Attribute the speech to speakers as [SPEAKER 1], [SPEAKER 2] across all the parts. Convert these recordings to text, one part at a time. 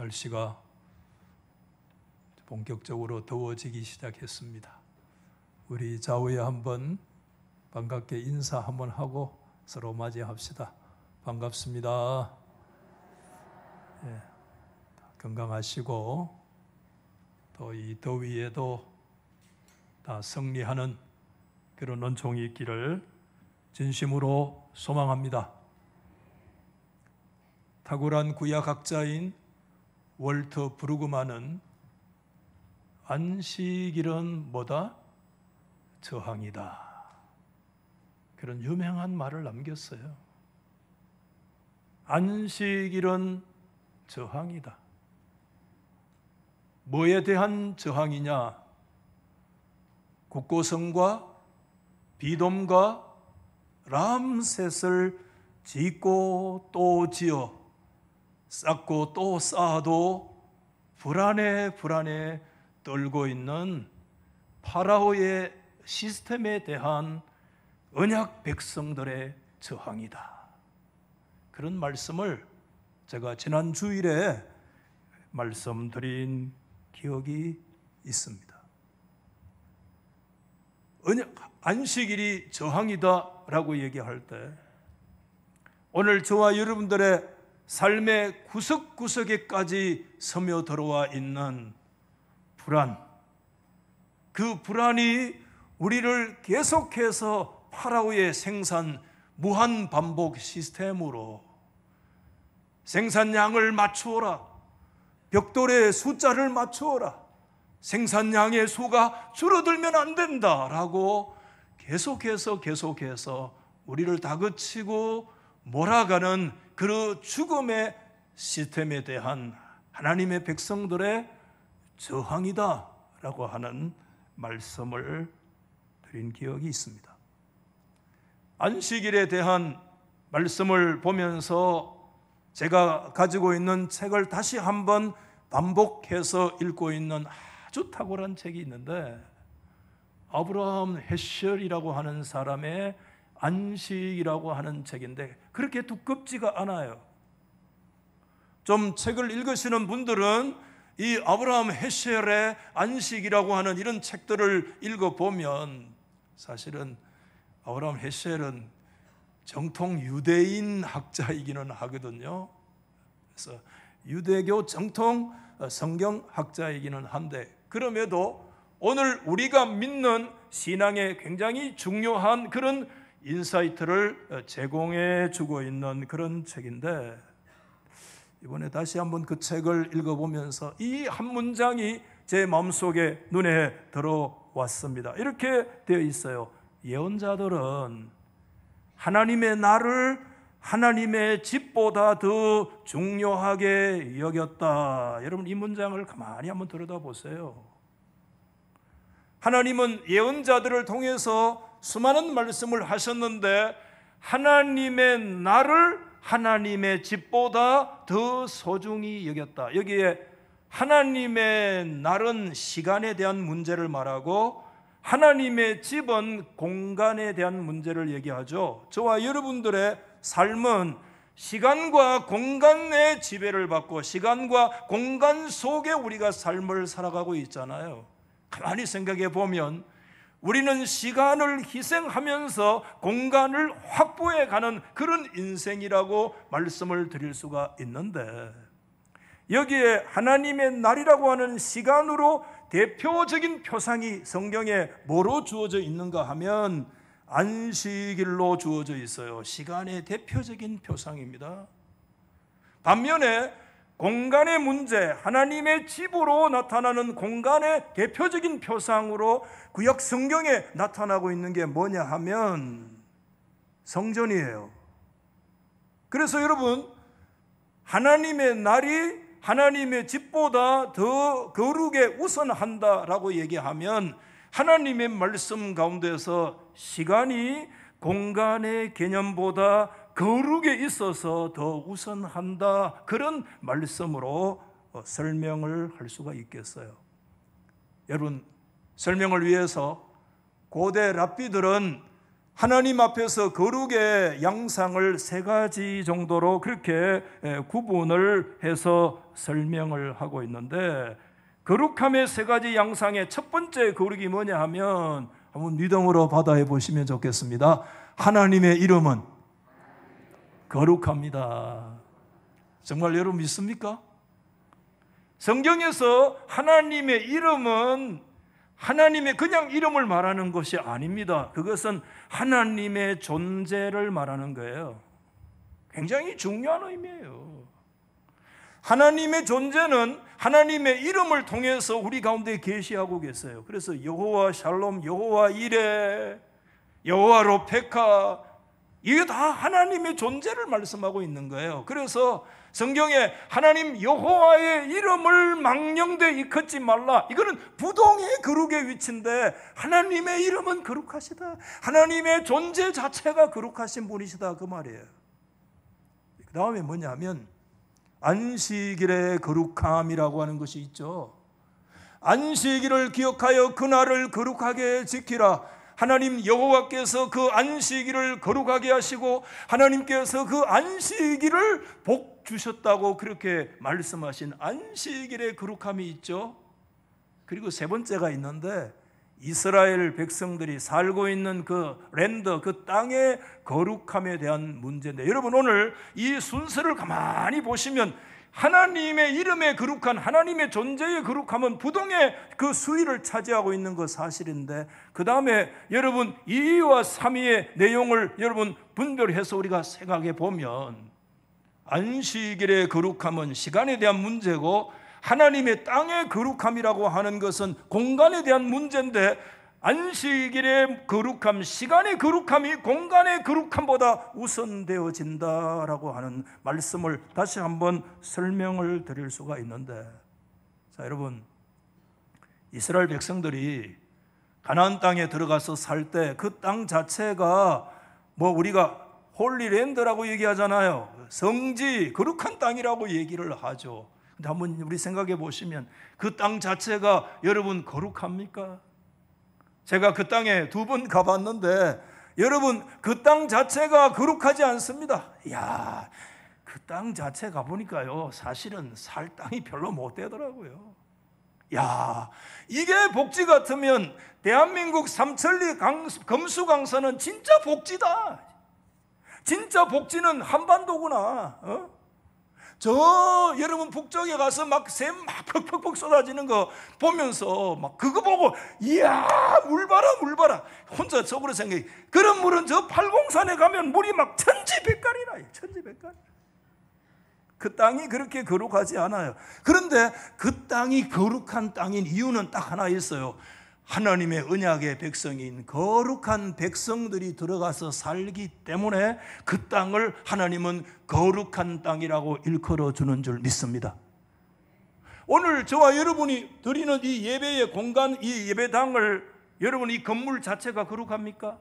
[SPEAKER 1] 날씨가 본격적으로 더워지기 시작했습니다. 우리 좌우에 한번 반갑게 인사 한번 하고 서로 맞이합시다. 반갑습니다. 예, 건강하시고 또 이 더위에도 다 승리하는 그런 은총이 있기를 진심으로 소망합니다. 탁월한 구약학자인 월터 브루그만은 안식일은 뭐다? 저항이다. 그런 유명한 말을 남겼어요. 안식일은 저항이다. 뭐에 대한 저항이냐? 국고성과 비돔과 람셋을 짓고 또 지어 쌓고 또 쌓아도 불안에 떨고 있는 파라오의 시스템에 대한 언약 백성들의 저항이다. 그런 말씀을 제가 지난 주일에 말씀드린 기억이 있습니다. 안식일이 저항이다라고 얘기할 때 오늘 저와 여러분들의 삶의 구석구석에까지 스며들어와 있는 불안, 그 불안이 우리를 계속해서 파라오의 생산 무한 반복 시스템으로 생산량을 맞추어라, 벽돌의 숫자를 맞추어라, 생산량의 수가 줄어들면 안 된다라고 계속해서 우리를 다그치고 몰아가는 그 죽음의 시스템에 대한 하나님의 백성들의 저항이다라고 하는 말씀을 드린 기억이 있습니다. 안식일에 대한 말씀을 보면서 제가 가지고 있는 책을 다시 한번 반복해서 읽고 있는 아주 탁월한 책이 있는데, 아브라함 헤셜이라고 하는 사람의 안식이라고 하는 책인데 그렇게 두껍지가 않아요. 좀 책을 읽으시는 분들은 이 아브라함 헤셜의 안식이라고 하는 이런 책들을 읽어보면 사실은 아브라함 헤셜은 정통 유대인 학자이기는 하거든요. 그래서 유대교 정통 성경학자이기는 한데, 그럼에도 오늘 우리가 믿는 신앙에 굉장히 중요한 그런 인사이트를 제공해 주고 있는 그런 책인데, 이번에 다시 한번 그 책을 읽어보면서 이 한 문장이 제 마음속에 눈에 들어왔습니다. 이렇게 되어 있어요. 예언자들은 하나님의 날을 하나님의 집보다 더 중요하게 여겼다. 여러분, 이 문장을 가만히 한번 들여다보세요. 하나님은 예언자들을 통해서 수많은 말씀을 하셨는데 하나님의 날을 하나님의 집보다 더 소중히 여겼다. 여기에 하나님의 날은 시간에 대한 문제를 말하고 하나님의 집은 공간에 대한 문제를 얘기하죠. 저와 여러분들의 삶은 시간과 공간의 지배를 받고 시간과 공간 속에 우리가 삶을 살아가고 있잖아요. 가만히 생각해 보면 우리는 시간을 희생하면서 공간을 확보해 가는 그런 인생이라고 말씀을 드릴 수가 있는데, 여기에 하나님의 날이라고 하는 시간으로 대표적인 표상이 성경에 뭐로 주어져 있는가 하면 안식일로 주어져 있어요. 시간의 대표적인 표상입니다. 반면에 공간의 문제, 하나님의 집으로 나타나는 공간의 대표적인 표상으로 구약 성경에 나타나고 있는 게 뭐냐 하면 성전이에요. 그래서 여러분, 하나님의 날이 하나님의 집보다 더 거룩에 우선한다라고 얘기하면 하나님의 말씀 가운데서 시간이 공간의 개념보다 거룩에 있어서 더 우선한다, 그런 말씀으로 설명을 할 수가 있겠어요. 여러분, 설명을 위해서 고대 랍비들은 하나님 앞에서 거룩의 양상을 세 가지 정도로 그렇게 구분을 해서 설명을 하고 있는데, 거룩함의 세 가지 양상의 첫 번째 거룩이 뭐냐 하면 한번 믿음으로 받아해 보시면 좋겠습니다. 하나님의 이름은 거룩합니다. 정말 여러분 믿습니까? 성경에서 하나님의 이름은 하나님의 그냥 이름을 말하는 것이 아닙니다. 그것은 하나님의 존재를 말하는 거예요. 굉장히 중요한 의미예요. 하나님의 존재는 하나님의 이름을 통해서 우리 가운데 계시하고 계세요. 그래서 여호와 샬롬, 여호와 이레, 여호와 로페카, 이게 다 하나님의 존재를 말씀하고 있는 거예요. 그래서 성경에 하나님 여호와의 이름을 망령되 일컫지 말라, 이거는 부동의 거룩의 위치인데 하나님의 이름은 거룩하시다, 하나님의 존재 자체가 거룩하신 분이시다, 그 말이에요. 그 다음에 뭐냐면 안식일의 거룩함이라고 하는 것이 있죠. 안식일을 기억하여 그날을 거룩하게 지키라. 하나님 여호와께서 그 안식일을 거룩하게 하시고 하나님께서 그 안식일을 복 주셨다고 그렇게 말씀하신 안식일의 거룩함이 있죠. 그리고 세 번째가 있는데, 이스라엘 백성들이 살고 있는 그 랜드, 그 땅의 거룩함에 대한 문제인데, 여러분 오늘 이 순서를 가만히 보시면 하나님의 이름의 거룩한, 하나님의 존재의 거룩함은 부동의 그 수위를 차지하고 있는 것 사실인데, 그 다음에 여러분 2위와 3위의 내용을 여러분 분별해서 우리가 생각해 보면 안식일의 거룩함은 시간에 대한 문제고, 하나님의 땅의 거룩함이라고 하는 것은 공간에 대한 문제인데, 안식일의 거룩함, 시간의 거룩함이 공간의 거룩함보다 우선되어진다라고 하는 말씀을 다시 한번 설명을 드릴 수가 있는데, 자 여러분, 이스라엘 백성들이 가나안 땅에 들어가서 살 때 그 땅 자체가 뭐 우리가 홀리랜드라고 얘기하잖아요. 성지, 거룩한 땅이라고 얘기를 하죠. 근데 한번 우리 생각해 보시면 그 땅 자체가 여러분 거룩합니까? 제가 그 땅에 2번 가봤는데 여러분 그 땅 자체가 거룩하지 않습니다. 이야, 그 땅 자체 가보니까요 사실은 살 땅이 별로 못 되더라고요. 야, 이게 복지 같으면 대한민국 삼천리 금수강산은 진짜 복지다. 진짜 복지는 한반도구나. 저 여러분 북쪽에 가서 막 샘 막 퍽퍽퍽 쏟아지는 거 보면서 막 그거 보고 이야 물 봐라 물 봐라, 혼자 속으로 생각해, 그런 물은 저 팔공산에 가면 물이 막 천지백갈이라, 천지백갈. 그 땅이 그렇게 거룩하지 않아요. 그런데 그 땅이 거룩한 땅인 이유는 딱 하나 있어요. 하나님의 언약의 백성인 거룩한 백성들이 들어가서 살기 때문에 그 땅을 하나님은 거룩한 땅이라고 일컬어 주는 줄 믿습니다. 오늘 저와 여러분이 드리는 이 예배의 공간, 이 예배당을, 여러분 이 건물 자체가 거룩합니까?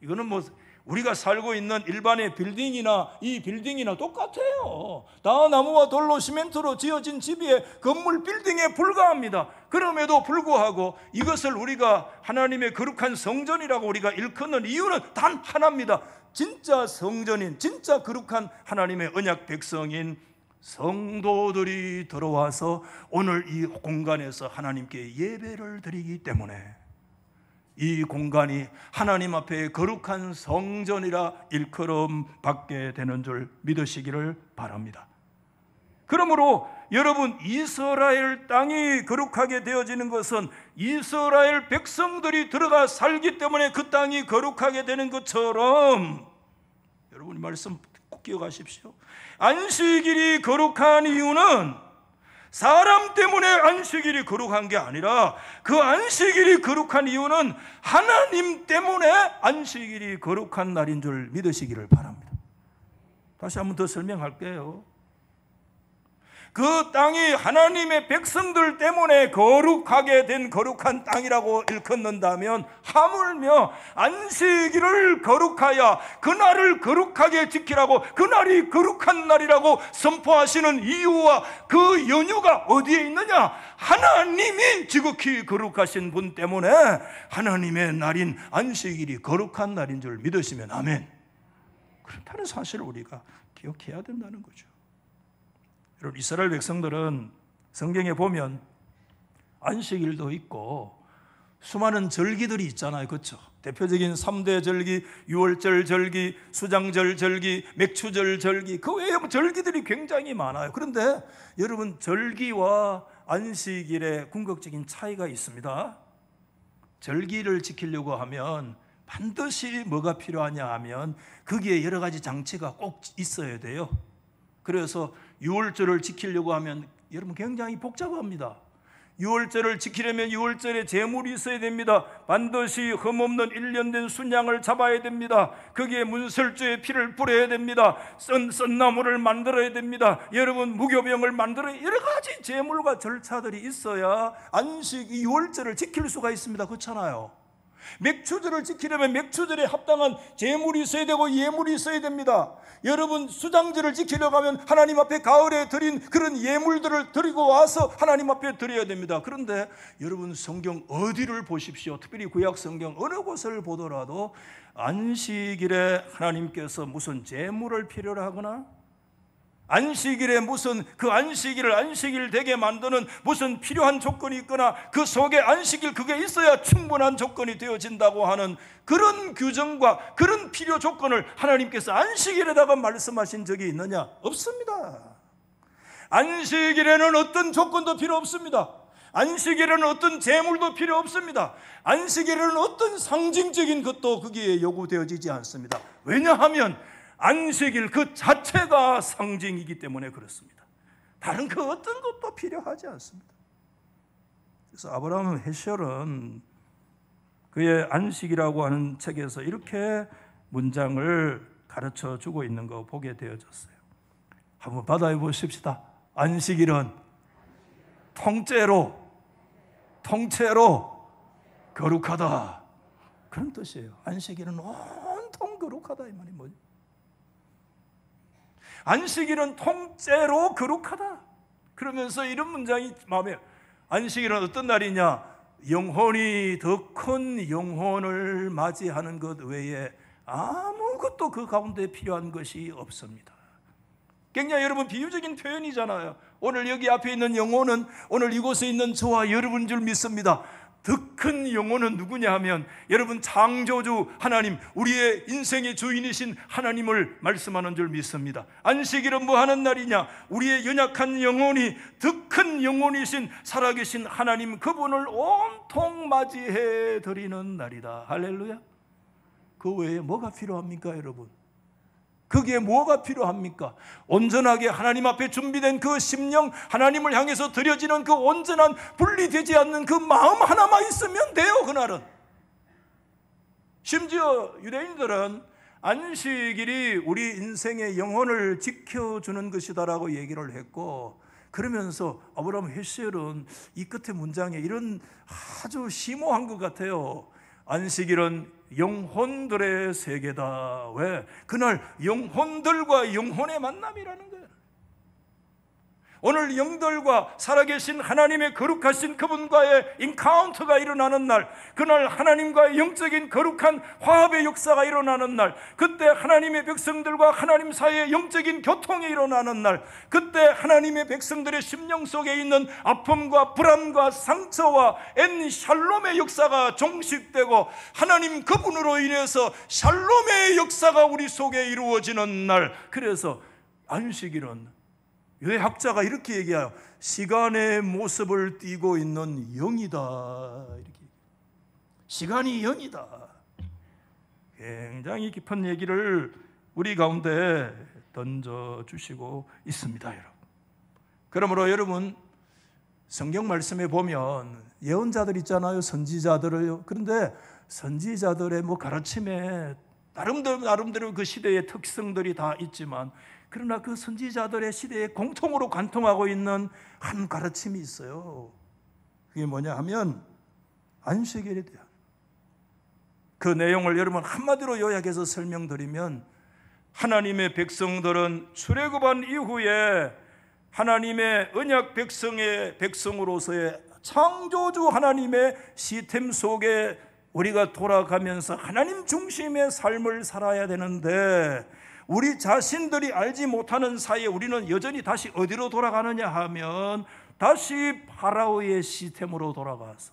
[SPEAKER 1] 이거는 뭐 우리가 살고 있는 일반의 빌딩이나 이 빌딩이나 똑같아요. 다 나무와 돌로 시멘트로 지어진 집에 건물 빌딩에 불과합니다. 그럼에도 불구하고 이것을 우리가 하나님의 거룩한 성전이라고 우리가 일컫는 이유는 단 하나입니다. 진짜 성전인, 진짜 거룩한 하나님의 언약 백성인 성도들이 들어와서 오늘 이 공간에서 하나님께 예배를 드리기 때문에 이 공간이 하나님 앞에 거룩한 성전이라 일컬음 받게 되는 줄 믿으시기를 바랍니다. 그러므로 여러분, 이스라엘 땅이 거룩하게 되어지는 것은 이스라엘 백성들이 들어가 살기 때문에 그 땅이 거룩하게 되는 것처럼, 여러분 이 말씀 꼭 기억하십시오. 안식일이 거룩한 이유는 사람 때문에 안식일이 거룩한 게 아니라 그 안식일이 거룩한 이유는 하나님 때문에 안식일이 거룩한 날인 줄 믿으시기를 바랍니다. 다시 한번 더 설명할게요. 그 땅이 하나님의 백성들 때문에 거룩하게 된 거룩한 땅이라고 일컫는다면 하물며 안식일을 거룩하여 그날을 거룩하게 지키라고, 그날이 거룩한 날이라고 선포하시는 이유와 그 연유가 어디에 있느냐? 하나님이 지극히 거룩하신 분 때문에 하나님의 날인 안식일이 거룩한 날인 줄 믿으시면 아멘. 그렇다는 사실을 우리가 기억해야 된다는 거죠. 여러분, 이스라엘 백성들은 성경에 보면 안식일도 있고 수많은 절기들이 있잖아요. 그렇죠? 대표적인 3대 절기, 유월절 절기, 수장절 절기, 맥추절 절기, 그 외에 절기들이 굉장히 많아요. 그런데 여러분, 절기와 안식일의 궁극적인 차이가 있습니다. 절기를 지키려고 하면 반드시 뭐가 필요하냐 하면 거기에 여러 가지 장치가 꼭 있어야 돼요. 그래서 유월절을 지키려고 하면 여러분 굉장히 복잡합니다. 유월절을 지키려면 유월절에 제물이 있어야 됩니다. 반드시 흠없는 1년 된 순양을 잡아야 됩니다. 거기에 문설주의 피를 뿌려야 됩니다. 썬나무를 만들어야 됩니다. 여러분, 무교병을 만들어야, 여러 가지 제물과 절차들이 있어야 안식 유월절을 지킬 수가 있습니다. 그렇잖아요. 맥추절을 지키려면 맥추절에 합당한 제물이 있어야 되고 예물이 있어야 됩니다. 여러분, 수장절을 지키려고 하면 하나님 앞에 가을에 드린 그런 예물들을 드리고 와서 하나님 앞에 드려야 됩니다. 그런데 여러분, 성경 어디를 보십시오. 특별히 구약 성경 어느 곳을 보더라도 안식일에 하나님께서 무슨 제물을 필요로 하거나 안식일에 무슨 그 안식일을 안식일 되게 만드는 무슨 필요한 조건이 있거나 그 속에 안식일 그게 있어야 충분한 조건이 되어진다고 하는 그런 규정과 그런 필요 조건을 하나님께서 안식일에다가 말씀하신 적이 있느냐? 없습니다. 안식일에는 어떤 조건도 필요 없습니다. 안식일에는 어떤 제물도 필요 없습니다. 안식일에는 어떤 상징적인 것도 거기에 요구되어지지 않습니다. 왜냐하면 안식일 그 자체가 상징이기 때문에 그렇습니다. 다른 그 어떤 것도 필요하지 않습니다. 그래서 아브라함 헤셜은 그의 안식이라고 하는 책에서 이렇게 문장을 가르쳐 주고 있는 거 보게 되어졌어요. 한번 받아 보십시다. 안식일은 통째로 거룩하다. 그런 뜻이에요. 안식일은 온통 거룩하다 이 말이 뭐죠? 안식일은 통째로 거룩하다. 그러면서 이런 문장이 마음에, 안식일은 어떤 날이냐? 영혼이 더 큰 영혼을 맞이하는 것 외에 아무것도 그 가운데 필요한 것이 없습니다. 굉장히 여러분 비유적인 표현이잖아요. 오늘 여기 앞에 있는 영혼은 오늘 이곳에 있는 저와 여러분 줄 믿습니다. 더 큰 영혼은 누구냐 하면 여러분 창조주 하나님, 우리의 인생의 주인이신 하나님을 말씀하는 줄 믿습니다. 안식일은 뭐 하는 날이냐? 우리의 연약한 영혼이 더 큰 영혼이신 살아계신 하나님 그분을 온통 맞이해 드리는 날이다. 할렐루야. 그 외에 뭐가 필요합니까 여러분? 거기에 뭐가 필요합니까? 온전하게 하나님 앞에 준비된 그 심령, 하나님을 향해서 드려지는 그 온전한 분리되지 않는 그 마음 하나만 있으면 돼요. 그날은. 심지어 유대인들은 안식일이 우리 인생의 영혼을 지켜주는 것이다라고 얘기를 했고, 그러면서 아브라함 헤셜은 이 끝에 문장에 이런 아주 심오한 것 같아요. 안식일은 영혼들의 세계다. 왜? 그날 영혼들과 영혼의 만남이라는 거예요. 오늘 영들과 살아계신 하나님의 거룩하신 그분과의 인카운터가 일어나는 날, 그날 하나님과의 영적인 거룩한 화합의 역사가 일어나는 날, 그때 하나님의 백성들과 하나님 사이의 영적인 교통이 일어나는 날, 그때 하나님의 백성들의 심령 속에 있는 아픔과 불안과 상처와 샬롬의 역사가 종식되고 하나님 그분으로 인해서 샬롬의 역사가 우리 속에 이루어지는 날. 그래서 안식일은 유대학자가 이렇게 얘기해요. 시간의 모습을 띠고 있는 영이다. 이렇게. 시간이 영이다. 굉장히 깊은 얘기를 우리 가운데 던져주시고 있습니다, 여러분. 그러므로 여러분, 성경 말씀에 보면 예언자들 있잖아요. 선지자들을요. 그런데 선지자들의 가르침에 나름대로 그 시대의 특성들이 다 있지만 그러나 그 선지자들의 시대에 공통으로 관통하고 있는 한 가르침이 있어요. 그게 뭐냐 하면 안식일에 대한 그 내용을 여러분 한마디로 요약해서 설명드리면, 하나님의 백성들은 출애굽한 이후에 하나님의 언약 백성으로서의 창조주 하나님의 시스템 속에 우리가 돌아가면서 하나님 중심의 삶을 살아야 되는데, 우리 자신들이 알지 못하는 사이에 우리는 여전히 다시 어디로 돌아가느냐 하면 다시 파라오의 시스템으로 돌아가서,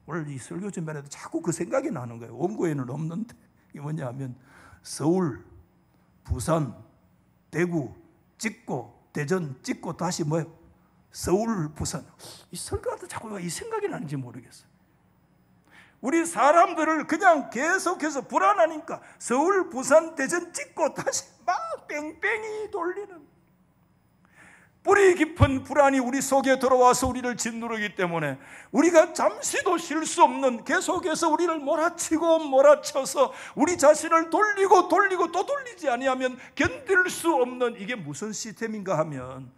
[SPEAKER 1] 오늘 이 설교 준비하는데 자꾸 그 생각이 나는 거예요. 원고에는 없는데 이게 뭐냐 하면 서울, 부산, 대구 찍고 대전 찍고 다시 뭐예요? 서울, 부산. 이 설교하다 자꾸 이 생각이 나는지 모르겠어요. 우리 사람들을 그냥 계속해서 불안하니까 서울, 부산, 대전 찍고 다시 막 뺑뺑이 돌리는, 뿌리 깊은 불안이 우리 속에 들어와서 우리를 짓누르기 때문에 우리가 잠시도 쉴 수 없는, 계속해서 우리를 몰아치고 몰아쳐서 우리 자신을 돌리고 또 돌리지 아니하면 견딜 수 없는, 이게 무슨 시스템인가 하면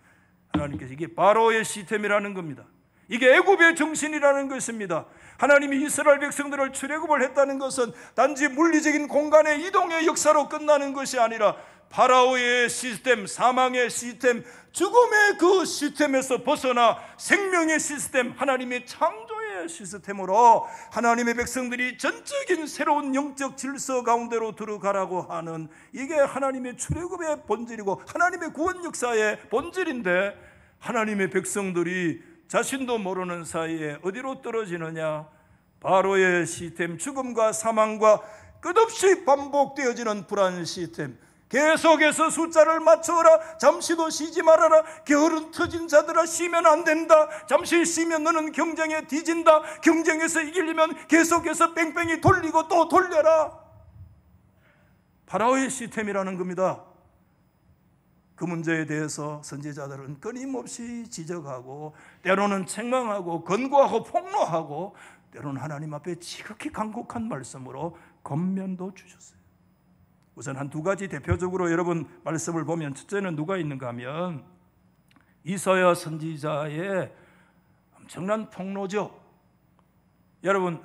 [SPEAKER 1] 하나님께서 이게 바로의 시스템이라는 겁니다. 이게 애굽의 정신이라는 것입니다. 하나님이 이스라엘 백성들을 출애굽을 했다는 것은 단지 물리적인 공간의 이동의 역사로 끝나는 것이 아니라 파라오의 시스템, 사망의 시스템, 죽음의 그 시스템에서 벗어나 생명의 시스템, 하나님의 창조의 시스템으로 하나님의 백성들이 전적인 새로운 영적 질서 가운데로 들어가라고 하는, 이게 하나님의 출애굽의 본질이고 하나님의 구원 역사의 본질인데, 하나님의 백성들이 자신도 모르는 사이에 어디로 떨어지느냐? 바로의 시스템, 죽음과 사망과 끝없이 반복되어지는 불안 시스템, 계속해서 숫자를 맞춰라, 잠시도 쉬지 말아라, 게으른 터진 자들아 쉬면 안 된다, 잠시 쉬면 너는 경쟁에 뒤진다, 경쟁에서 이기려면 계속해서 뺑뺑이 돌리고 또 돌려라. 파라오의 시스템이라는 겁니다. 그 문제에 대해서 선지자들은 끊임없이 지적하고, 때로는 책망하고 권고하고 폭로하고, 때로는 하나님 앞에 지극히 간곡한 말씀으로 권면도 주셨어요. 우선 한 두 가지 대표적으로 여러분 말씀을 보면, 첫째는 누가 있는가 하면 이사야 선지자의 엄청난 폭로죠. 여러분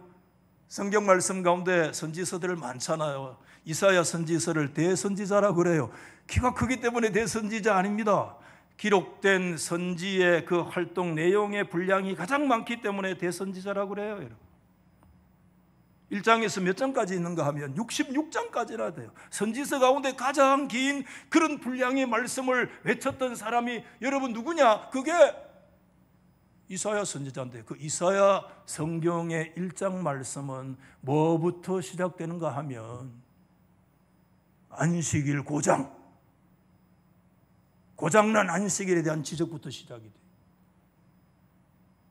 [SPEAKER 1] 성경 말씀 가운데 선지서들 많잖아요. 이사야 선지서를 대선지자라고 그래요. 키가 크기 때문에 대선지자 아닙니다. 기록된 선지의 그 활동 내용의 분량이 가장 많기 때문에 대선지자라고 그래요. 여러분 1장에서 몇 장까지 있는가 하면 66장까지나 돼요. 선지서 가운데 가장 긴 그런 분량의 말씀을 외쳤던 사람이 여러분 누구냐? 그게 이사야 선지자인데, 그 이사야 성경의 1장 말씀은 뭐부터 시작되는가 하면 안식일 고장난 안식일에 대한 지적부터 시작이 돼요.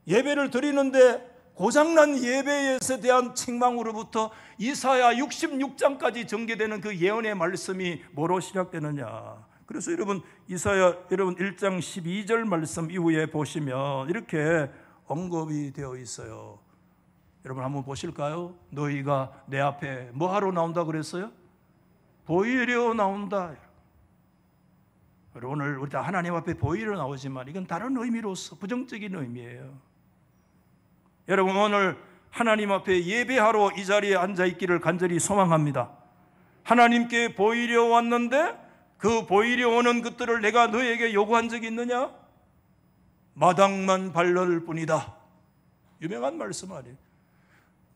[SPEAKER 1] 예배를 드리는데 고장난 예배에 대한 책망으로부터 이사야 66장까지 전개되는 그 예언의 말씀이 뭐로 시작되느냐? 그래서 여러분 이사야 여러분 1장 12절 말씀 이후에 보시면 이렇게 언급이 되어 있어요. 여러분 한번 보실까요? 너희가 내 앞에 뭐하러 나온다 그랬어요? 보이려 나온다. 여러분 오늘 우리 다 하나님 앞에 보이려 나오지만 이건 다른 의미로서 부정적인 의미예요. 여러분 오늘 하나님 앞에 예배하러 이 자리에 앉아있기를 간절히 소망합니다. 하나님께 보이려 왔는데 그 보이려 오는 것들을 내가 너에게 요구한 적이 있느냐? 마당만 발랄 뿐이다. 유명한 말씀 아니에요?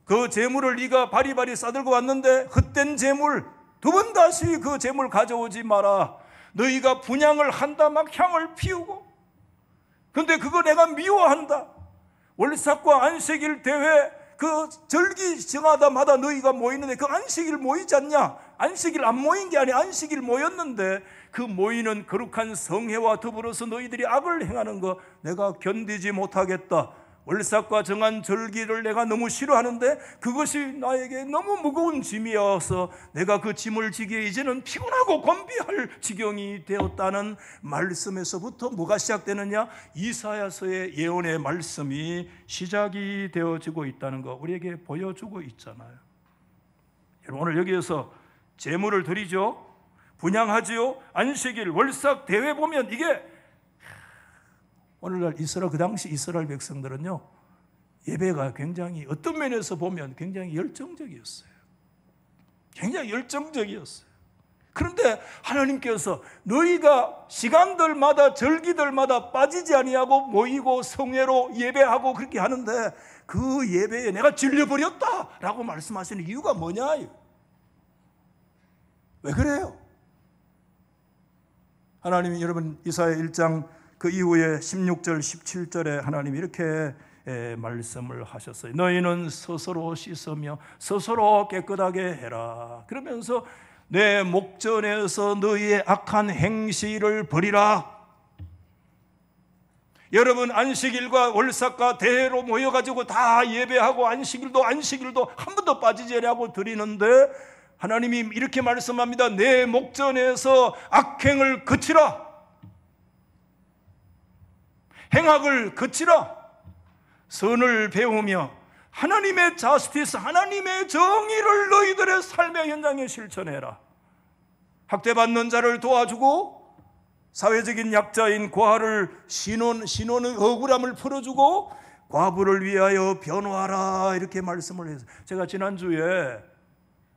[SPEAKER 1] 그 재물을 네가 바리바리 싸들고 왔는데 헛된 재물, 두 번 다시 그 재물 가져오지 마라. 너희가 분향을 한다, 막 향을 피우고, 그런데 그거 내가 미워한다. 월삭과 안식일 대회 그 절기 정하다마다 너희가 모이는데 그 안식일 모이지 않냐? 안식일 안 모인 게 아니라 안식일 모였는데 그 모이는 거룩한 성회와 더불어서 너희들이 악을 행하는 거 내가 견디지 못하겠다. 월삭과 정한 절기를 내가 너무 싫어하는데 그것이 나에게 너무 무거운 짐이어서 내가 그 짐을 지기에 이제는 피곤하고 곤비할 지경이 되었다는 말씀에서부터 뭐가 시작되느냐? 이사야서의 예언의 말씀이 시작이 되어지고 있다는 거 우리에게 보여주고 있잖아요. 여러분 오늘 여기에서 제물을 드리죠. 분향하지요. 안식일, 월삭, 대회 보면 이게 오늘날 이스라엘, 그 당시 이스라엘 백성들은요, 예배가 굉장히 어떤 면에서 보면 굉장히 열정적이었어요. 굉장히 열정적이었어요. 그런데 하나님께서 너희가 시간들마다 절기들마다 빠지지 아니하고 모이고 성회로 예배하고 그렇게 하는데 그 예배에 내가 질려버렸다라고 말씀하시는 이유가 뭐냐? 왜 그래요? 하나님이 여러분 이사야 1장 그 이후에 16절 17절에 하나님이 이렇게 말씀을 하셨어요. 너희는 스스로 씻으며 스스로 깨끗하게 해라. 그러면서 내 목전에서 너희의 악한 행실을 버리라. 여러분 안식일과 월삭과 대회로 모여가지고 다 예배하고 안식일도 한 번도 빠지지 않고 드리는데 하나님이 이렇게 말씀합니다. 내 목전에서 악행을 그치라. 행악을 그치라. 선을 배우며 하나님의 자스티스, 하나님의 정의를 너희들의 삶의 현장에 실천해라. 학대받는 자를 도와주고 사회적인 약자인 과를 신혼의 억울함을 풀어주고 과부를 위하여 변호하라. 이렇게 말씀을 해서 제가 지난주에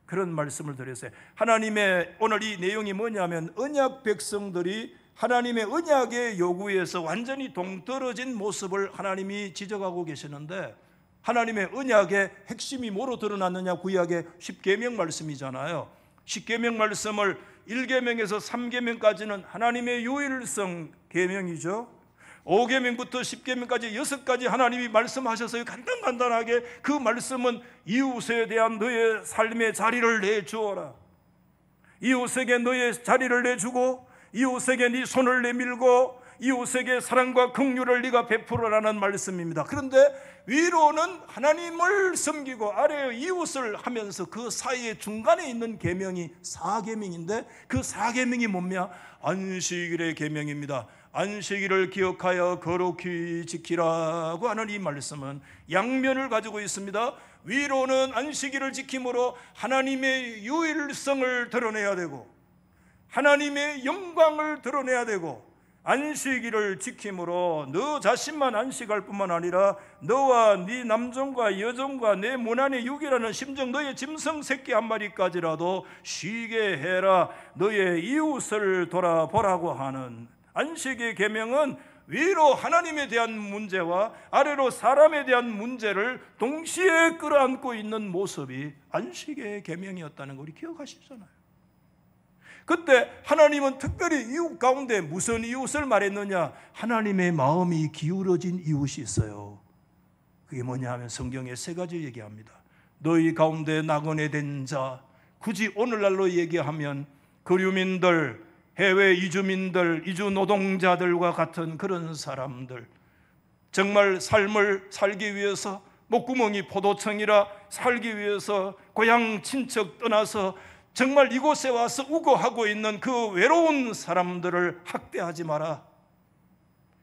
[SPEAKER 1] 그런 말씀을 드렸어요. 하나님의 오늘 이 내용이 뭐냐면 언약 백성들이 하나님의 언약의 요구에서 완전히 동떨어진 모습을 하나님이 지적하고 계시는데 하나님의 언약의 핵심이 뭐로 드러났느냐? 구약의 10계명 말씀이잖아요. 10계명 말씀을 1계명에서 3계명까지는 하나님의 유일성 계명이죠. 5계명부터 10계명까지 6가지 하나님이 말씀하셨어요. 간단하게 그 말씀은 이웃에 대한 너의 삶의 자리를 내주어라. 이웃에게 너의 자리를 내주고 이웃에게 네 손을 내밀고 이웃에게 사랑과 긍휼을 네가 베풀어라는 말씀입니다. 그런데 위로는 하나님을 섬기고 아래에 이웃을 하면서 그 사이에 중간에 있는 계명이 4계명인데 그 4계명이 뭐냐? 안식일의 계명입니다. 안식일을 기억하여 거룩히 지키라고 하는 이 말씀은 양면을 가지고 있습니다. 위로는 안식일을 지킴으로 하나님의 유일성을 드러내야 되고 하나님의 영광을 드러내야 되고 안식일을 지킴으로 너 자신만 안식할 뿐만 아니라 너와 네 남종과 여종과 내 문안의 육이라는 심정 너의 짐승 새끼 한 마리까지라도 쉬게 해라. 너의 이웃을 돌아보라고 하는 안식의 계명은 위로 하나님에 대한 문제와 아래로 사람에 대한 문제를 동시에 끌어안고 있는 모습이 안식의 계명이었다는 걸 우리 기억하시잖아요. 그때 하나님은 특별히 이웃 가운데 무슨 이웃을 말했느냐? 하나님의 마음이 기울어진 이웃이 있어요. 그게 뭐냐 하면 성경에 3가지 얘기합니다. 너희 가운데 나그네 된 자, 굳이 오늘날로 얘기하면 거류민들, 해외 이주민들, 이주 노동자들과 같은 그런 사람들, 정말 삶을 살기 위해서 목구멍이 포도청이라 살기 위해서 고향 친척 떠나서 정말 이곳에 와서 우거하고 있는 그 외로운 사람들을 학대하지 마라.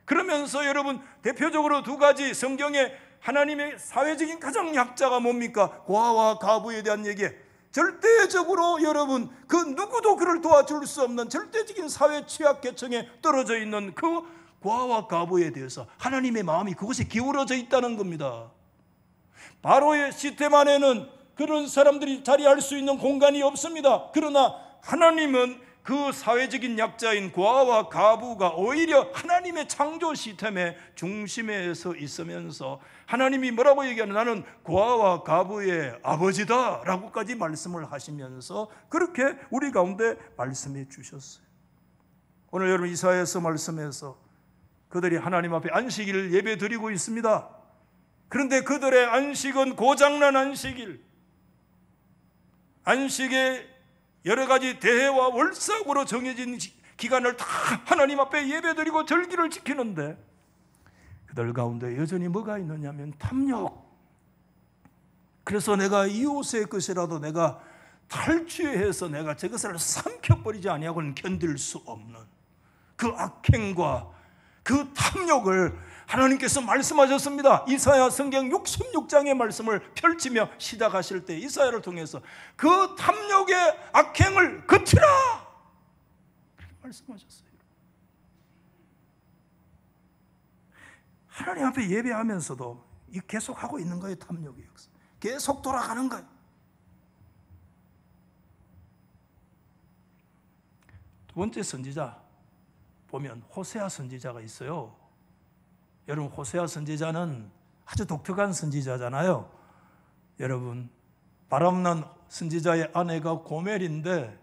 [SPEAKER 1] 그러면서 여러분 대표적으로 2가지 성경에 하나님의 사회적인 가장 약자가 뭡니까? 고아와 가부에 대한 얘기. 절대적으로 여러분 그 누구도 그를 도와줄 수 없는 절대적인 사회 취약계층에 떨어져 있는 그 고아와 가부에 대해서 하나님의 마음이 그곳에 기울어져 있다는 겁니다. 바로의 시스템 안에는 그런 사람들이 자리할 수 있는 공간이 없습니다. 그러나 하나님은 그 사회적인 약자인 고아와 가부가 오히려 하나님의 창조 시스템의 중심에 서 있으면서 하나님이 뭐라고 얘기하는 나는 고아와 가부의 아버지다 라고까지 말씀을 하시면서 그렇게 우리 가운데 말씀해 주셨어요. 오늘 여러분 이사야서 말씀에서 그들이 하나님 앞에 안식일을 예배 드리고 있습니다. 그런데 그들의 안식은 고장난 안식일, 안식의 여러 가지 대회와 월삭으로 정해진 기간을 다 하나님 앞에 예배드리고 절기를 지키는데 그들 가운데 여전히 뭐가 있느냐면 탐욕. 그래서 내가 이웃의 것이라도 내가 탈취해서 내가 저것을 삼켜버리지 아니하고는 견딜 수 없는 그 악행과 그 탐욕을 하나님께서 말씀하셨습니다. 이사야 성경 66장의 말씀을 펼치며 시작하실 때 이사야를 통해서 그 탐욕의 악행을 그치라. 말씀하셨어요. 하나님 앞에 예배하면서도 계속 하고 있는 거예요. 탐욕의 역사 계속 돌아가는 거예요. 두 번째 선지자 보면 호세아 선지자가 있어요. 여러분, 호세아 선지자는 아주 독특한 선지자잖아요. 여러분, 바람난 선지자의 아내가 고멜인데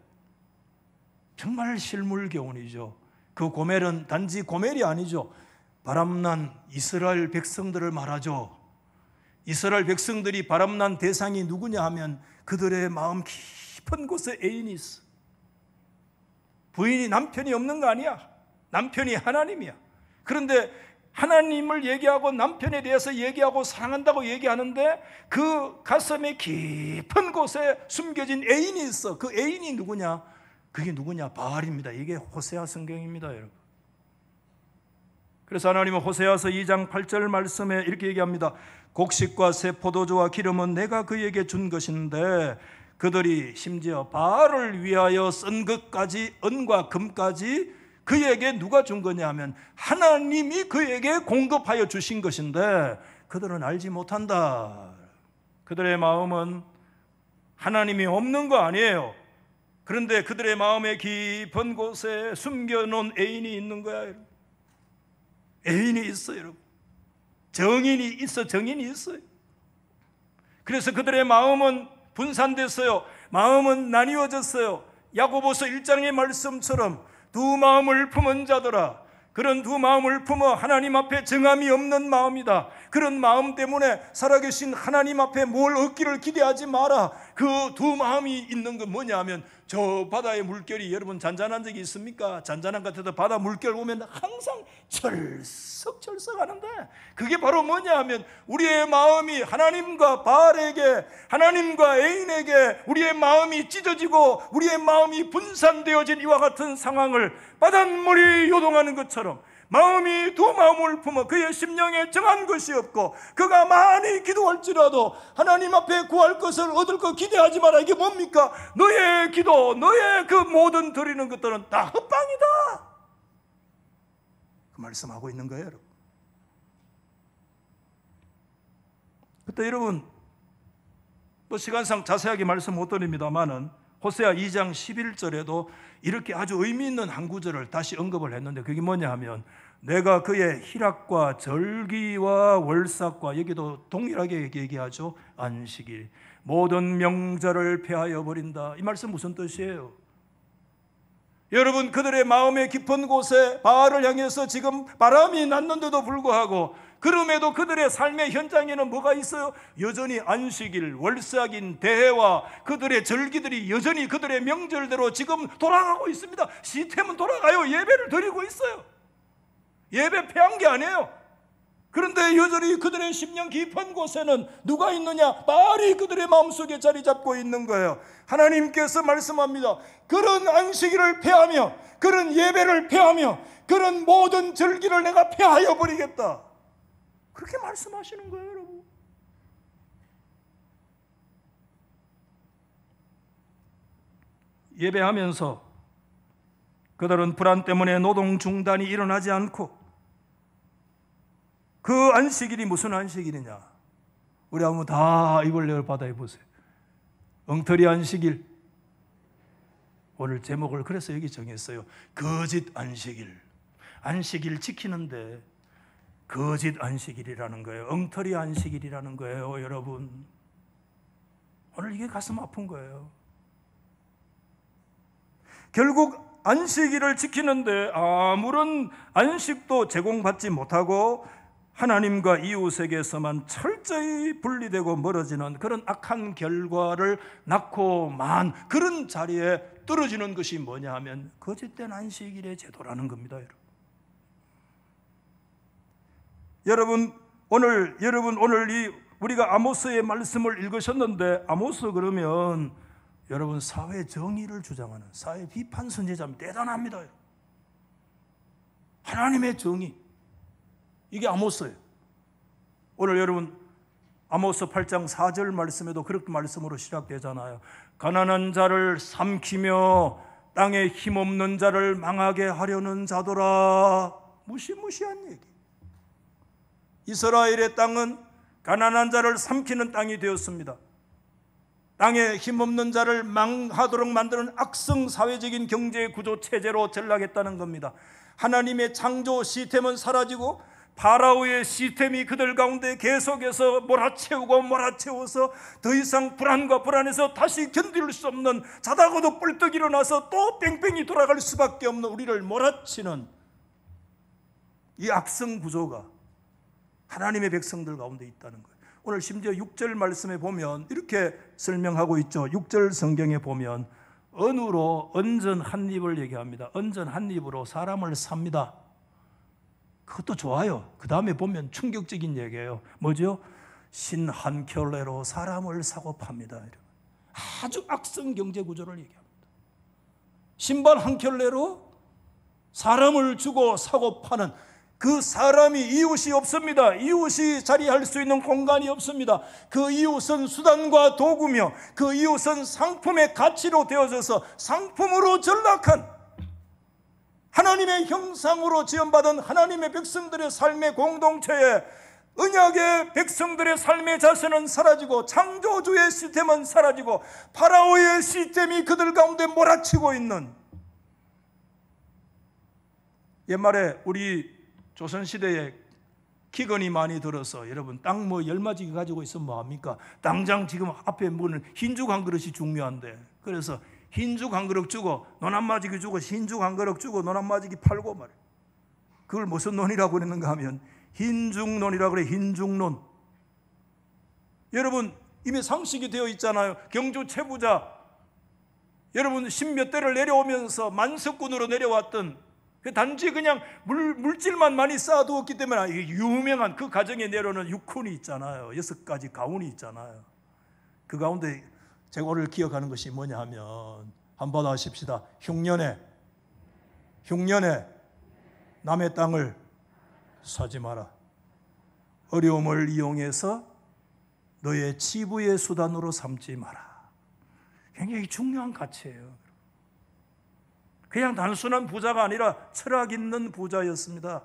[SPEAKER 1] 정말 실물교훈이죠. 그 고멜은 단지 고멜이 아니죠. 바람난 이스라엘 백성들을 말하죠. 이스라엘 백성들이 바람난 대상이 누구냐 하면 그들의 마음 깊은 곳에 애인이 있어. 부인이 남편이 없는 거 아니야. 남편이 하나님이야. 그런데 하나님을 얘기하고 남편에 대해서 얘기하고 사랑한다고 얘기하는데 그 가슴의 깊은 곳에 숨겨진 애인이 있어. 그 애인이 누구냐? 그게 누구냐? 바알입니다. 이게 호세아 성경입니다, 여러분. 그래서 하나님은 호세아서 2장 8절 말씀에 이렇게 얘기합니다. 곡식과 새 포도주와 기름은 내가 그에게 준 것인데 그들이 심지어 바알을 위하여 쓴 것까지, 은과 금까지 그에게 누가 준 거냐 하면 하나님이 그에게 공급하여 주신 것인데 그들은 알지 못한다. 그들의 마음은 하나님이 없는 거 아니에요. 그런데 그들의 마음의 깊은 곳에 숨겨놓은 애인이 있는 거야, 여러분. 애인이 있어요, 여러분. 정인이 있어, 정인이 있어요. 그래서 그들의 마음은 분산됐어요. 마음은 나뉘어졌어요. 야고보서 1장의 말씀처럼 두 마음을 품은 자들아, 그런 두 마음을 품어 하나님 앞에 정함이 없는 마음이다. 그런 마음 때문에 살아계신 하나님 앞에 뭘 얻기를 기대하지 마라. 그 두 마음이 있는 건 뭐냐 하면 저 바다의 물결이 여러분 잔잔한 적이 있습니까? 잔잔한 것 같아도 바다 물결 보면 항상 철썩철썩 하는데 그게 바로 뭐냐 하면 우리의 마음이 하나님과 바알에게, 하나님과 애인에게 우리의 마음이 찢어지고 우리의 마음이 분산되어진 이와 같은 상황을 바닷물이 요동하는 것처럼 마음이 두 마음을 품어 그의 심령에 정한 것이 없고 그가 많이 기도할지라도 하나님 앞에 구할 것을 얻을 것 기대하지 마라. 이게 뭡니까? 너의 기도, 너의 그 모든 드리는 것들은 다 헛방이다. 그 말씀하고 있는 거예요, 여러분. 그때 여러분 뭐 시간상 자세하게 말씀 못 드립니다만은 호세아 2장 11절에도 이렇게 아주 의미 있는 한 구절을 다시 언급을 했는데 그게 뭐냐 하면 내가 그의 희락과 절기와 월삭과, 여기도 동일하게 얘기하죠. 안식일, 모든 명절을 폐하여 버린다. 이 말씀 무슨 뜻이에요? 여러분, 그들의 마음의 깊은 곳에 바알을 향해서 지금 바람이 났는데도 불구하고 그럼에도 그들의 삶의 현장에는 뭐가 있어요? 여전히 안식일, 월삭인, 대회와 그들의 절기들이 여전히 그들의 명절대로 지금 돌아가고 있습니다. 시스템은 돌아가요. 예배를 드리고 있어요. 예배 폐한 게 아니에요. 그런데 여전히 그들의 심령 깊은 곳에는 누가 있느냐? 바알이 그들의 마음속에 자리 잡고 있는 거예요. 하나님께서 말씀합니다. 그런 안식일을 폐하며 그런 예배를 폐하며 그런 모든 절기를 내가 폐하여 버리겠다. 그렇게 말씀하시는 거예요, 여러분. 예배하면서 그들은 불안 때문에 노동 중단이 일어나지 않고 그 안식일이 무슨 안식일이냐? 우리 한번 다 입을 열받아 보세요. 엉터리 안식일. 오늘 제목을 그래서 여기 정했어요. 거짓 안식일. 안식일 지키는데 거짓 안식일이라는 거예요. 엉터리 안식일이라는 거예요, 여러분. 오늘 이게 가슴 아픈 거예요. 결국 안식일을 지키는데 아무런 안식도 제공받지 못하고 하나님과 이웃에게서만 철저히 분리되고 멀어지는 그런 악한 결과를 낳고 만 그런 자리에 떨어지는 것이 뭐냐 하면 거짓된 안식일의 제도라는 겁니다, 여러분. 오늘 우리가 아모스의 말씀을 읽으셨는데 아모스 그러면 여러분 사회 정의를 주장하는 사회 비판 선지자입니다. 대단합니다. 하나님의 정의, 이게 아모스예요. 오늘 여러분 아모스 8장 4절 말씀에도 그렇게 말씀으로 시작되잖아요. 가난한 자를 삼키며 땅에 힘없는 자를 망하게 하려는 자도라. 무시무시한 얘기. 이스라엘의 땅은 가난한 자를 삼키는 땅이 되었습니다. 땅에 힘없는 자를 망하도록 만드는 악성 사회적인 경제 구조 체제로 전락했다는 겁니다. 하나님의 창조 시스템은 사라지고 파라오의 시스템이 그들 가운데 계속해서 몰아채우고 몰아채워서 더 이상 불안해서 다시 견딜 수 없는, 자다가도 뿔떡 일어나서 또 뺑뺑이 돌아갈 수밖에 없는 우리를 몰아치는 이 악성 구조가 하나님의 백성들 가운데 있다는 거예요. 오늘 심지어 6절 말씀에 보면 이렇게 설명하고 있죠. 6절 성경에 보면 언으로 언전 한 입을 얘기합니다. 언전 한 입으로 사람을 삽니다. 그것도 좋아요. 그 다음에 보면 충격적인 얘기예요. 뭐죠? 신 한 켤레로 사람을 사고 팝니다. 아주 악성 경제 구조를 얘기합니다. 신발 한 켤레로 사람을 주고 사고 파는, 그 사람이 이웃이 없습니다. 이웃이 자리할 수 있는 공간이 없습니다. 그 이웃은 수단과 도구며 그 이웃은 상품의 가치로 되어져서 상품으로 전락한, 하나님의 형상으로 지음받은 하나님의 백성들의 삶의 공동체에 언약의 백성들의 삶의 자세는 사라지고 창조주의 시스템은 사라지고 파라오의 시스템이 그들 가운데 몰아치고 있는, 옛말에 우리 조선시대에 기근이 많이 들어서 여러분 땅 뭐 10마지기 가지고 있으면 뭐합니까? 당장 지금 앞에 보는 흰죽 한 그릇이 중요한데, 그래서 흰죽 한 그릇 주고 논 한 마지기 주고 흰죽 한 그릇 주고 논 한 마지기 팔고 말이에요. 그걸 무슨 논이라고 그러는가 하면 흰죽논이라고 그래. 흰죽논. 여러분 이미 상식이 되어 있잖아요. 경주 최부자, 여러분 십몇 대를 내려오면서 만석군으로 내려왔던, 단지 그냥 물질만 많이 쌓아두었기 때문에 유명한 그 가정에 내려오는 육훈이 있잖아요. 6가지 가훈이 있잖아요. 그 가운데 제가 오늘 기억하는 것이 뭐냐 하면, 한번 하십시다. 흉년에 남의 땅을 사지 마라. 어려움을 이용해서 너의 치부의 수단으로 삼지 마라. 굉장히 중요한 가치예요. 그냥 단순한 부자가 아니라 철학 있는 부자였습니다.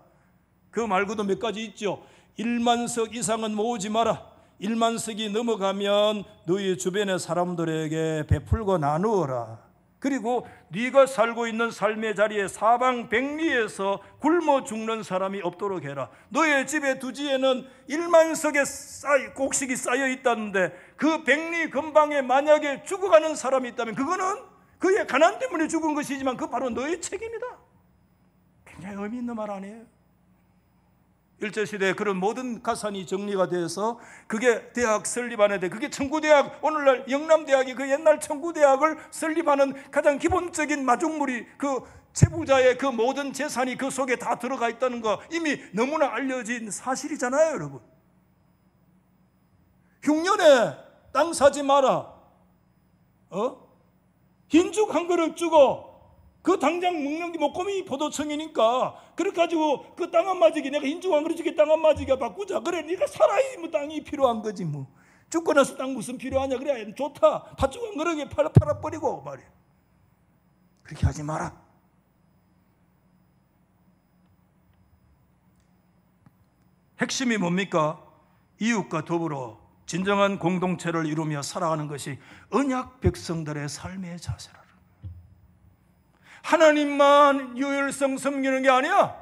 [SPEAKER 1] 그 말고도 몇 가지 있죠. 1만석 이상은 모으지 마라. 1만석이 넘어가면 너희 주변의 사람들에게 베풀고 나누어라. 그리고 네가 살고 있는 삶의 자리에 사방백리에서 굶어 죽는 사람이 없도록 해라. 너의 집의 두지에는 1만석의 곡식이 쌓여 있다는데 그 백리 근방에 만약에 죽어가는 사람이 있다면 그거는 그의 가난 때문에 죽은 것이지만 그 바로 너의 책임이다. 굉장히 의미 있는 말 아니에요? 일제시대에 그런 모든 가산이 정리가 돼서 그게 대학 설립하는 데, 그게 청구대학, 오늘날 영남대학이 그 옛날 청구대학을 설립하는 가장 기본적인 마중물이 그 채부자의 그 모든 재산이 그 속에 다 들어가 있다는 거 이미 너무나 알려진 사실이잖아요, 여러분. 흉년에 땅 사지 마라. 흰죽 한 그릇 주고 그 당장 먹는 게 목込이 포도청이니까 그래 가지고 그 땅 한 마지기 내가 흰죽 한 그릇 주게 땅 한 마지기가 바꾸자. 그래 네가 살아야 뭐 땅이 필요한 거지 뭐. 죽고 나서 땅 무슨 필요하냐. 그래 좋다. 팥죽 한 그릇에 팔아버리고 말이야. 그렇게 하지 마라. 핵심이 뭡니까? 이웃과 더불어 진정한 공동체를 이루며 살아가는 것이 언약 백성들의 삶의 자세라. 하나님만 유일성 섬기는 게 아니야.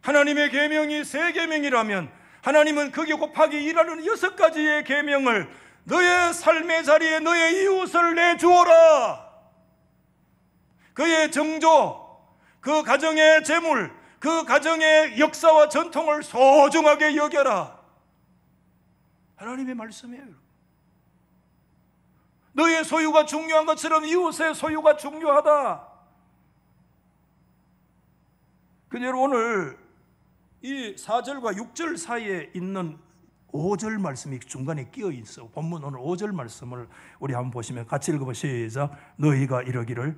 [SPEAKER 1] 하나님의 계명이 3계명이라면 하나님은 거기 곱하기 2라는 6가지의 계명을 너의 삶의 자리에 너의 이웃을 내주어라. 그의 정조, 그 가정의 재물, 그 가정의 역사와 전통을 소중하게 여겨라. 하나님의 말씀이에요. 너의 소유가 중요한 것처럼 이웃의 소유가 중요하다. 그대로 오늘 이 4절과 6절 사이에 있는 5절 말씀이 중간에 끼어 있어. 본문 오늘 5절 말씀을 우리 한번 보시면 같이 읽어보시죠. 시작. 너희가 이러기를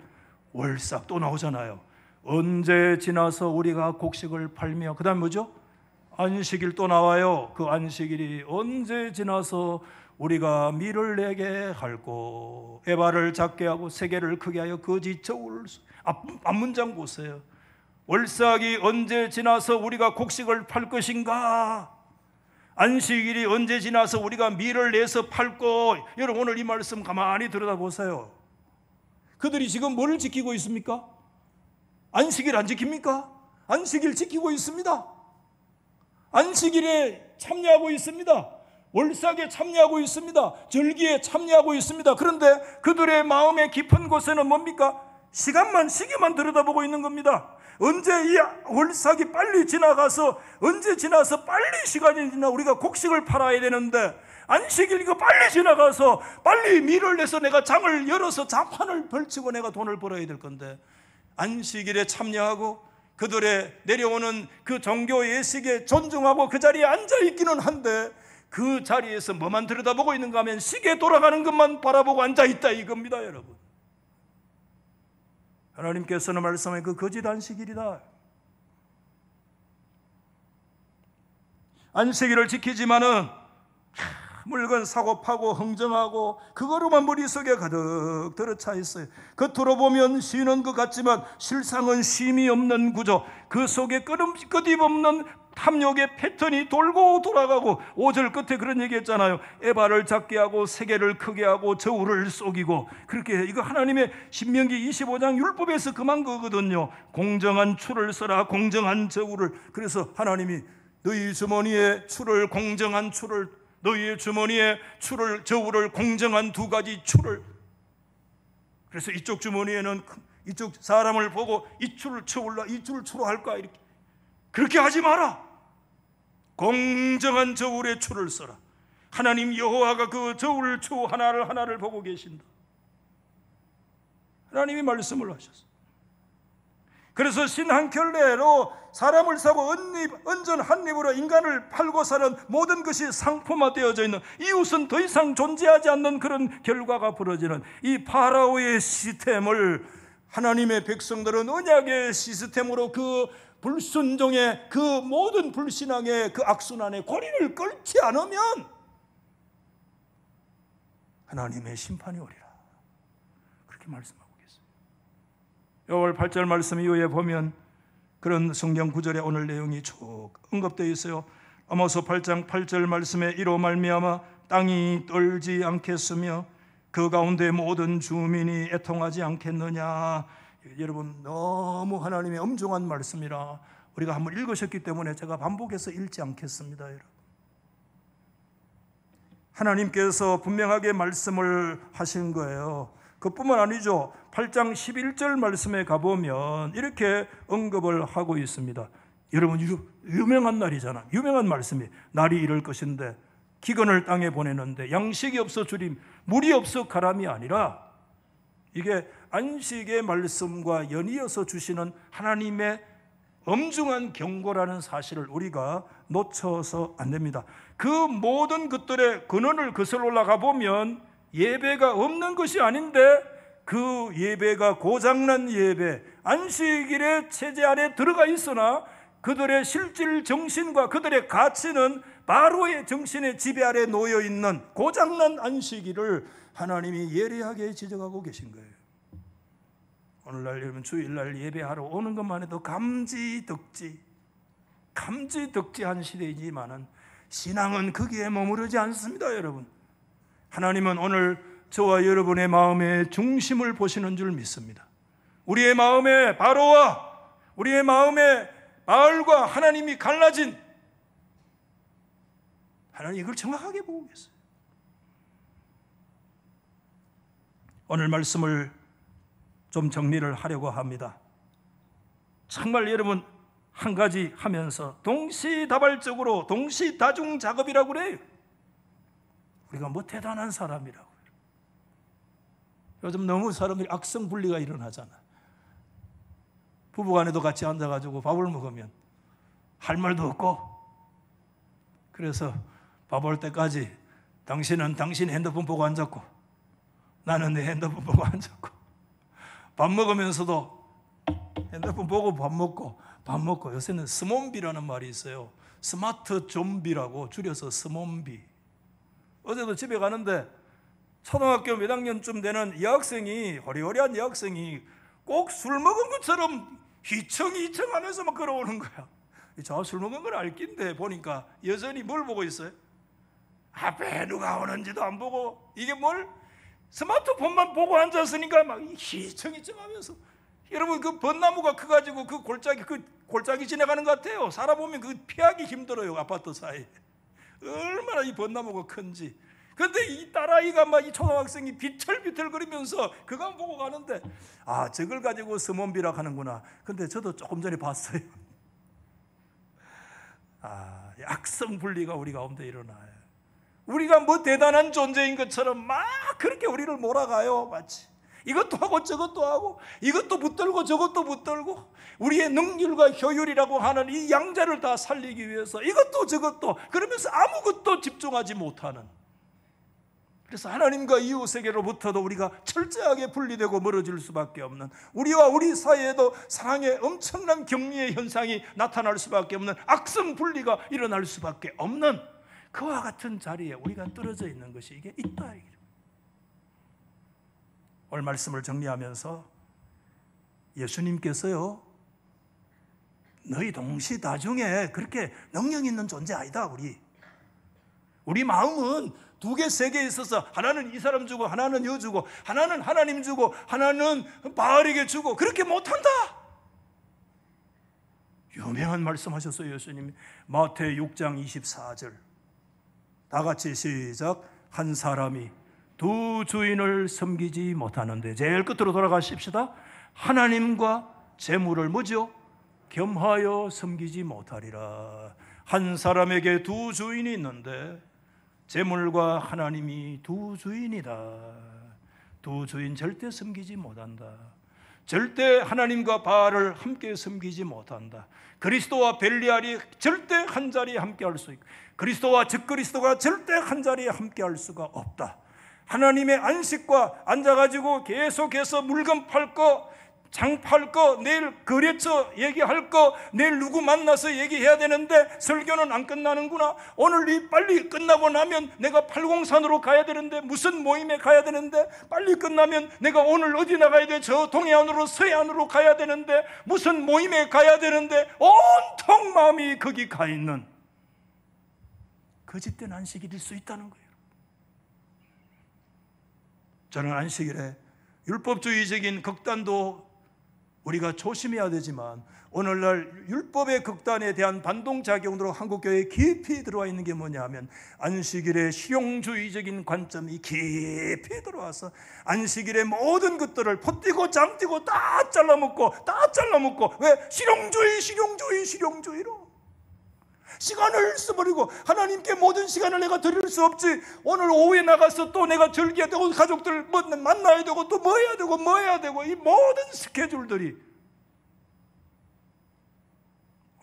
[SPEAKER 1] 월삭, 또 나오잖아요. 언제 지나서 우리가 곡식을 팔며, 그 다음 뭐죠? 안식일 또 나와요. 그 안식일이 언제 지나서 우리가 밀을 내게 할고 에바를 작게 하고 세계를 크게 하여 거짓 저울을. 앞문장 보세요. 월삭이 언제 지나서 우리가 곡식을 팔 것인가? 안식일이 언제 지나서 우리가 밀을 내서 팔고. 여러분 오늘 이 말씀 가만히 들여다보세요. 그들이 지금 뭘 지키고 있습니까? 안식일 안 지킵니까? 안식일 지키고 있습니다. 안식일에 참여하고 있습니다. 월삭에 참여하고 있습니다. 절기에 참여하고 있습니다. 그런데 그들의 마음의 깊은 곳에는 뭡니까? 시계만 들여다보고 있는 겁니다. 언제 이 월삭이 빨리 지나가서, 언제 지나서 빨리 시간이 지나 우리가 곡식을 팔아야 되는데, 안식일 이거 빨리 지나가서 빨리 밀을 내서 내가 장을 열어서 자판을 벌치고 내가 돈을 벌어야 될 건데, 안식일에 참여하고 그들의 내려오는 그 종교 예식에 존중하고 그 자리에 앉아있기는 한데, 그 자리에서 뭐만 들여다보고 있는가 하면 시계 돌아가는 것만 바라보고 앉아있다 이겁니다. 여러분, 하나님께서는 말씀해 그 거짓 안식일이다. 안식일을 지키지만은 물건 사고 파고 흥정하고 그거로만 머릿속에 가득 들어차 있어요. 겉으로 보면 쉬는 것 같지만 실상은 쉼이 없는 구조, 그 속에 끊임없는 탐욕의 패턴이 돌고 돌아가고. 5절 끝에 그런 얘기 했잖아요. 에바를 작게 하고 세계를 크게 하고 저울을 속이고. 그렇게 이거 하나님의 신명기 25장 율법에서 그만 거거든요. 공정한 추를 써라, 공정한 저울을. 그래서 하나님이 너희 주머니에 추를, 공정한 추를, 너희의 주머니에 추를, 저울을, 공정한 두 가지 추를. 그래서 이쪽 주머니에는 이쪽 사람을 보고 이 추를 쳐올라, 이 추를 추로 할까, 이렇게. 그렇게 하지 마라. 공정한 저울에 추를 써라. 하나님 여호와가 그 저울 추 하나를 보고 계신다. 하나님이 말씀을 하셨어요. 그래서 신 한 켤레로 사람을 사고 은전 한 입으로 인간을 팔고 사는 모든 것이 상품화되어져 있는, 이웃은 더 이상 존재하지 않는 그런 결과가 벌어지는 이 파라오의 시스템을 하나님의 백성들은 언약의 시스템으로 그 불순종의 그 모든 불신앙의 그 악순환에 고리를 끌지 않으면 하나님의 심판이 오리라, 그렇게 말씀하고 계세요. 요월 8절 말씀 이후에 보면 그런 성경 구절에 오늘 내용이 쭉 언급되어 있어요. 아모스 8장 8절 말씀에 이로 말미암아 땅이 떨지 않겠으며 그 가운데 모든 주민이 애통하지 않겠느냐. 여러분 너무 하나님의 엄중한 말씀이라 우리가 한번 읽으셨기 때문에 제가 반복해서 읽지 않겠습니다. 여러분, 하나님께서 분명하게 말씀을 하신 거예요. 그뿐만 아니죠. 8장 11절 말씀에 가보면 이렇게 언급을 하고 있습니다. 여러분 유명한 날이잖아. 유명한 말씀이 날이 이럴 것인데 기근을 땅에 보내는데 양식이 없어 주림, 물이 없어 가람이 아니라, 이게 안식의 말씀과 연이어서 주시는 하나님의 엄중한 경고라는 사실을 우리가 놓쳐서 안 됩니다. 그 모든 것들의 근원을 거슬러 올라가 보면 예배가 없는 것이 아닌데 그 예배가 고장난 예배, 안식일의 체제 안에 들어가 있으나 그들의 실질 정신과 그들의 가치는 바로의 정신의 지배 아래 놓여 있는 고장난 안식일을 하나님이 예리하게 지적하고 계신 거예요. 오늘날 여러분 주일날 예배하러 오는 것만 해도 감지덕지한 시대이지만은 신앙은 거기에 머무르지 않습니다. 여러분, 하나님은 오늘 저와 여러분의 마음의 중심을 보시는 줄 믿습니다. 우리의 마음의 바로와 우리의 마음의 바알과 하나님이 갈라진, 하나님 이걸 정확하게 보고 계세요. 오늘 말씀을 좀 정리를 하려고 합니다. 정말 여러분 한 가지 하면서 동시다발적으로 동시다중 작업이라고 그래요. 우리가 뭐 대단한 사람이라고. 요즘 너무 사람들이 악성 분리가 일어나잖아. 부부간에도 같이 앉아가지고 밥을 먹으면 할 말도 없고, 그래서 밥 올 때까지 당신은 당신 핸드폰 보고 앉았고 나는 내 핸드폰 보고 앉았고, 밥 먹으면서도 핸드폰 보고 밥 먹고 요새는 스몬비라는 말이 있어요. 스마트 좀비라고 줄여서 스몬비. 어제도 집에 가는데 초등학교 몇 학년쯤 되는 여학생이, 호리호리한 여학생이 꼭 술 먹은 것처럼 휘청휘청하면서 막 걸어오는 거야. 저 술 먹은 걸 알 낀데 보니까 여전히 뭘 보고 있어요? 앞에 누가 오는지도 안 보고, 이게 뭘 스마트폰만 보고 앉았으니까 막 휘청휘청하면서. 여러분, 그 벚나무가 커가지고 그 골짜기 지나가는 것 같아요. 살아보면 그 피하기 힘들어요. 아파트 사이에 얼마나 이 벚나무가 큰지. 근데 이 딸아이가 막 이 초등학생이 비틀비틀거리면서 그거 보고 가는데, 아, 저걸 가지고 서문비락 하는구나. 근데 저도 조금 전에 봤어요. 아, 악성 분리가 우리 가운데 일어나요. 우리가 뭐 대단한 존재인 것처럼 막 그렇게 우리를 몰아가요. 마치 이것도 하고 저것도 하고, 이것도 붙들고 저것도 붙들고, 우리의 능률과 효율이라고 하는 이 양자를 다 살리기 위해서 이것도 저것도, 그러면서 아무것도 집중하지 못하는. 그래서 하나님과 이웃에게로부터도 우리가 철저하게 분리되고 멀어질 수밖에 없는, 우리와 우리 사이에도 사랑의 엄청난 격리의 현상이 나타날 수밖에 없는, 악성 분리가 일어날 수밖에 없는 그와 같은 자리에 우리가 떨어져 있는 것이 이게 있다. 오늘 말씀을 정리하면서 예수님께서요, 너희 동시다중에 그렇게 능력 있는 존재 아니다. 우리 마음은 두 개, 세 개 있어서 하나는 이 사람 주고, 하나는 여 주고, 하나는 하나님 주고, 하나는 바알에게 주고, 그렇게 못한다. 유명한 말씀하셨어요, 예수님이. 마태 6장 24절. 다 같이 시작. 한 사람이 두 주인을 섬기지 못하는데, 제일 끝으로 돌아가십시다. 하나님과 재물을 뭐죠? 겸하여 섬기지 못하리라. 한 사람에게 두 주인이 있는데 재물과 하나님이 두 주인이다. 두 주인 절대 섬기지 못한다. 절대 하나님과 바알을 함께 섬기지 못한다. 그리스도와 벨리알이 절대 한 자리에 함께 할 수 있고, 그리스도와 적그리스도가 절대 한 자리에 함께 할 수가 없다. 하나님의 안식과 앉아가지고 계속해서 물건 팔 거, 장 팔 거, 내일 거래처 얘기할 거, 내일 누구 만나서 얘기해야 되는데 설교는 안 끝나는구나. 오늘 이 빨리 끝나고 나면 내가 팔공산으로 가야 되는데, 무슨 모임에 가야 되는데, 빨리 끝나면 내가 오늘 어디 나가야 돼? 저 동해안으로 서해안으로 가야 되는데, 무슨 모임에 가야 되는데, 온통 마음이 거기 가 있는, 거짓된 안식일일 수 있다는 거예요. 저는 안식일에 율법주의적인 극단도 우리가 조심해야 되지만, 오늘날 율법의 극단에 대한 반동작용으로 한국교회에 깊이 들어와 있는 게 뭐냐 하면, 안식일의 실용주의적인 관점이 깊이 들어와서 안식일의 모든 것들을 포뛰고 장뛰고 다 잘라먹고 왜? 실용주의로 시간을 써버리고, 하나님께 모든 시간을 내가 드릴 수 없지. 오늘 오후에 나가서 또 내가 즐겨야 되고, 가족들 만나야 되고, 또 뭐 해야 되고, 이 모든 스케줄들이,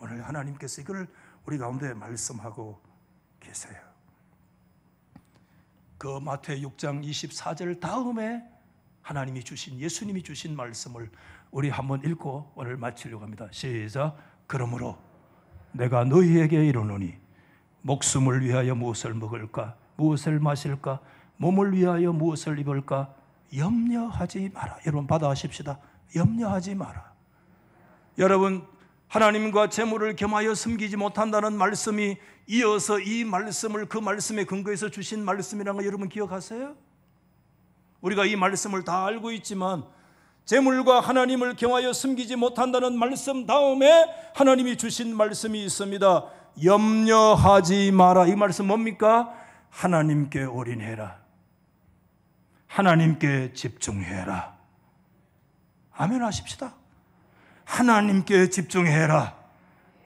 [SPEAKER 1] 오늘 하나님께서 이걸 우리 가운데 말씀하고 계세요. 그 마태 6장 24절 다음에 하나님이 주신, 예수님이 주신 말씀을 우리 한번 읽고 오늘 마치려고 합니다. 시작. 그러므로 내가 너희에게 이르노니 목숨을 위하여 무엇을 먹을까, 무엇을 마실까, 몸을 위하여 무엇을 입을까 염려하지 마라. 여러분 받아하십시다. 염려하지 마라. 여러분, 하나님과 재물을 겸하여 섬기지 못한다는 말씀이 이어서 이 말씀을 그 말씀에 근거해서 주신 말씀이라는 거 여러분 기억하세요? 우리가 이 말씀을 다 알고 있지만, 재물과 하나님을 겸하여 섬기지 못한다는 말씀 다음에 하나님이 주신 말씀이 있습니다. 염려하지 마라. 이 말씀 뭡니까? 하나님께 올인해라. 하나님께 집중해라. 아멘 하십시다. 하나님께 집중해라.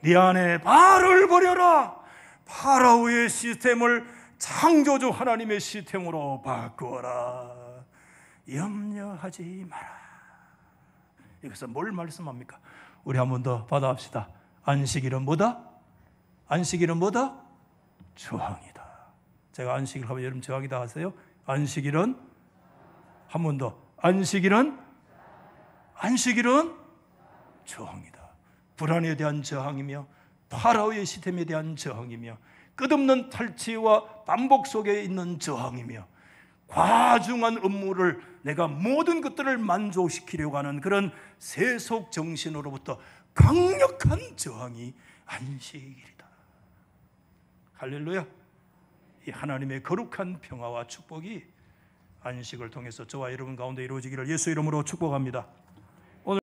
[SPEAKER 1] 네 안에 바알을 버려라. 파라오의 시스템을 창조주 하나님의 시스템으로 바꾸어라. 염려하지 마라. 여기서 뭘 말씀합니까? 우리 한 번 더 받아합시다. 안식일은 뭐다? 안식일은 뭐다? 저항이다. 제가 안식일 하면 여러분 저항이다 하세요? 안식일은, 한 번 더, 안식일은 저항이다. 불안에 대한 저항이며, 파라오의 시스템에 대한 저항이며, 끝없는 탈취와 반복 속에 있는 저항이며 과중한 업무를 내가 모든 것들을 만족시키려고 하는 그런 세속 정신으로부터 강력한 저항이 안식일이다. 할렐루야. 이 하나님의 거룩한 평화와 축복이 안식을 통해서 저와 여러분 가운데 이루어지기를 예수 이름으로 축복합니다.